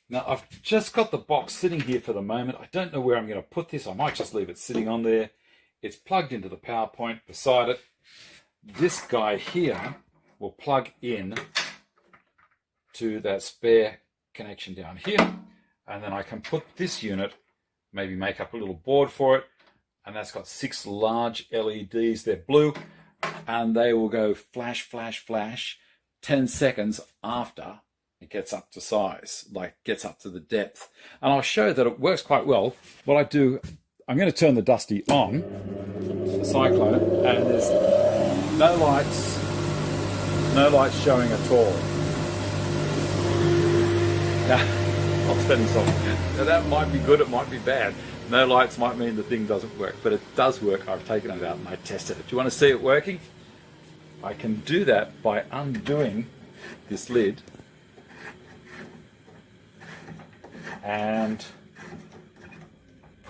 Now, I've just got the box sitting here for the moment. I don't know where I'm going to put this. I might just leave it sitting on there. It's plugged into the power point beside it. This guy here will plug in to that spare connection down here. And then I can put this unit, maybe make up a little board for it. And that's got 6 large LEDs. They're blue. And they will go flash, flash, flash 10 seconds after it gets up to size, like gets up to the depth. And I'll show that it works quite well. What I do, I'm going to turn the Dusty on, the Cyclone, and there's no lights showing at all. Now, I'll turn this off. Now that might be good, it might be bad. No lights might mean the thing doesn't work, but it does work. I've taken it out and I tested it. Do you want to see it working? I can do that by undoing this lid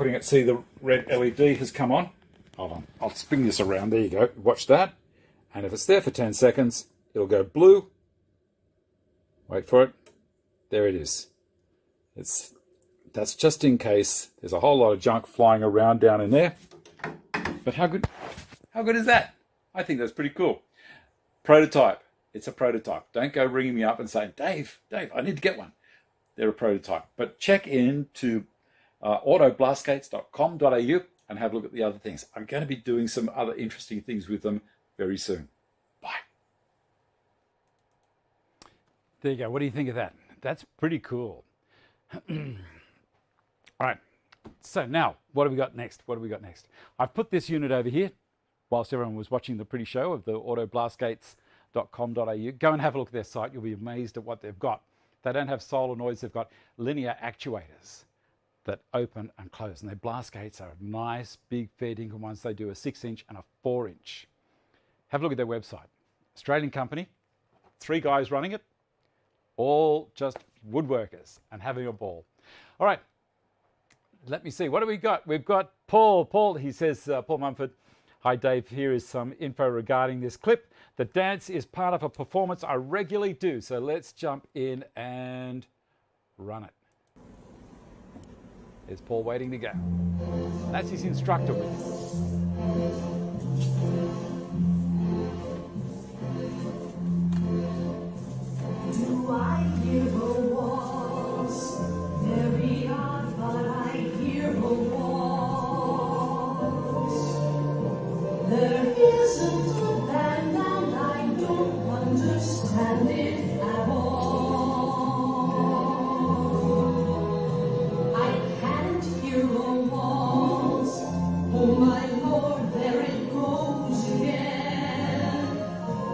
putting it, see the red LED has come on. Hold on, I'll spin this around. There you go. Watch that. And if it's there for 10 seconds, it'll go blue. Wait for it. There it is. That's just in case there's a whole lot of junk flying around down in there. But how good is that? I think that's pretty cool. Prototype. It's a prototype. Don't go ringing me up and saying, Dave, I need to get one. They're a prototype. But check into autoblastgates.com.au and have a look at the other things. I'm going to be doing some other interesting things with them very soon. Bye. There you go. What do you think of that? That's pretty cool. All right. So now, what have we got next? I've put this unit over here whilst everyone was watching the pretty show of the autoblastgates.com.au. Go and have a look at their site. You'll be amazed at what they've got. They don't have solenoids. They've got linear actuators that open and close. And their blast gates are nice, big, fair dinkum ones. They do a 6-inch and a 4-inch. Have a look at their website. Australian company, 3 guys running it, all just woodworkers and having a ball. All right. Let me see. What do we got? We've got Paul. Paul, he says, Paul Mumford, hi Dave, here is some info regarding this clip. The dance is part of a performance I regularly do. So let's jump in and run it. There's Paul waiting to go. That's his instructor with him. Do I hear the walls? Very odd, but I hear the walls. There isn't a band and I don't understand it at all. I can't hear the walls. Oh my Lord, there it goes again.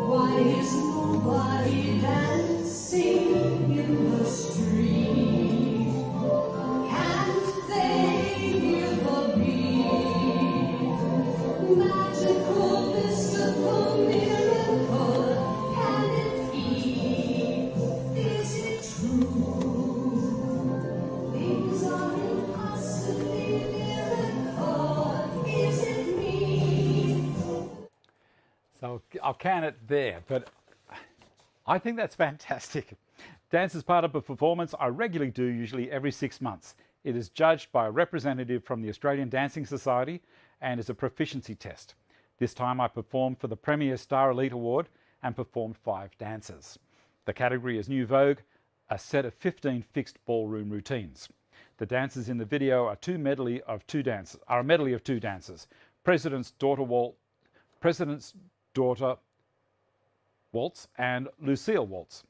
Why is nobody dancing in the street? Can't they hear the beat? Magical, mystical, miracle, can it be? Is it true? Things are impossibly miracle. Is it me? So I'll can it there, but I think that's fantastic. Dance is part of a performance I regularly do, usually every 6 months. It is judged by a representative from the Australian Dancing Society and is a proficiency test. This time I performed for the Premier Star Elite Award and performed 5 dances. The category is New Vogue, a set of 15 fixed ballroom routines. The dances in the video are a medley of 2 dances. President's Daughter Waltz and Lucille Waltz.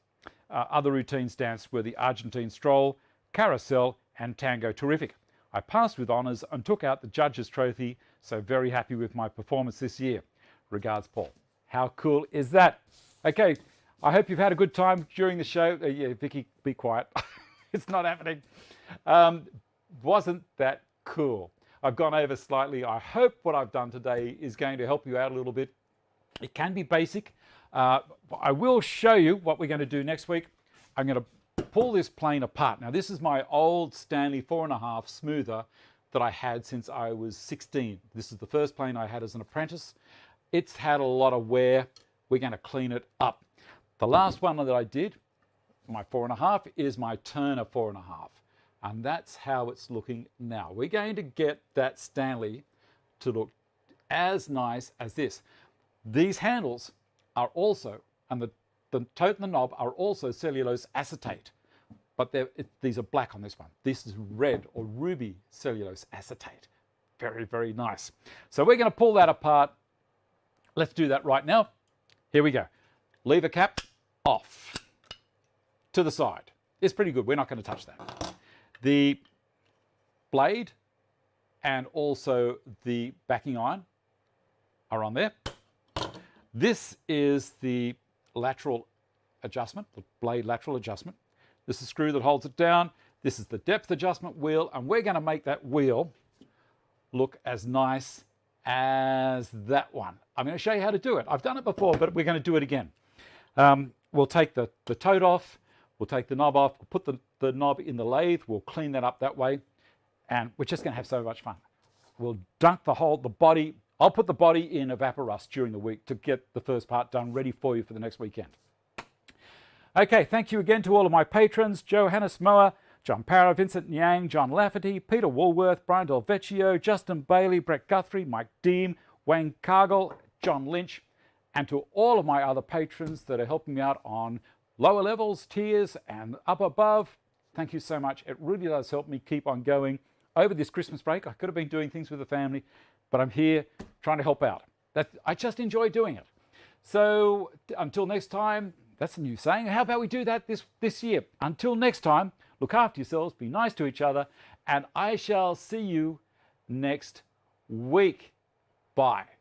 Other routines danced were the Argentine Stroll, Carousel and Tango Terrific. I passed with honours and took out the judge's trophy, so very happy with my performance this year. Regards, Paul. How cool is that? Okay, I hope you've had a good time during the show. Yeah, Vicky, be quiet. It's not happening. Wasn't that cool? I've gone over slightly. I hope what I've done today is going to help you out a little bit. It can be basic. I will show you what we're going to do next week. I'm going to pull this plane apart. Now, this is my old Stanley 4.5 smoother that I had since I was 16. This is the first plane I had as an apprentice. It's had a lot of wear. We're going to clean it up. The last one that I did, my 4.5, is my Turner 4.5. And that's how it's looking now. We're going to get that Stanley to look as nice as this. These handles are also, and the tote and the knob are also cellulose acetate, but these are black on this one. This is red or ruby cellulose acetate. Very, very nice. So we're going to pull that apart. Let's do that right now. Here we go. Lever cap off to the side. It's pretty good. We're not going to touch that. The blade and also the backing iron are on there. This is the lateral adjustment, the blade lateral adjustment. This is the screw that holds it down. This is the depth adjustment wheel, and we're going to make that wheel look as nice as that one. I'm going to show you how to do it. I've done it before, but we're going to do it again. We'll take the tote off. We'll take the knob off. We'll put the knob in the lathe. We'll clean that up that way. and we're just going to have so much fun. We'll dunk the body. I'll put the body in Evaporust during the week to get the first part done ready for you for the next weekend. Okay, thank you again to all of my patrons: Johannes Moa, John Parra, Vincent Yang, John Lafferty, Peter Woolworth, Brian Delvecchio, Justin Bailey, Brett Guthrie, Mike Deem, Wayne Cargill, John Lynch, and to all of my other patrons that are helping me out on lower levels, tiers, and up above. Thank you so much. It really does help me keep on going over this Christmas break. I could have been doing things with the family, but I'm here trying to help out. I just enjoy doing it. So until next time, that's a new saying. How about we do that this year? Until next time, look after yourselves, be nice to each other, and I shall see you next week. Bye.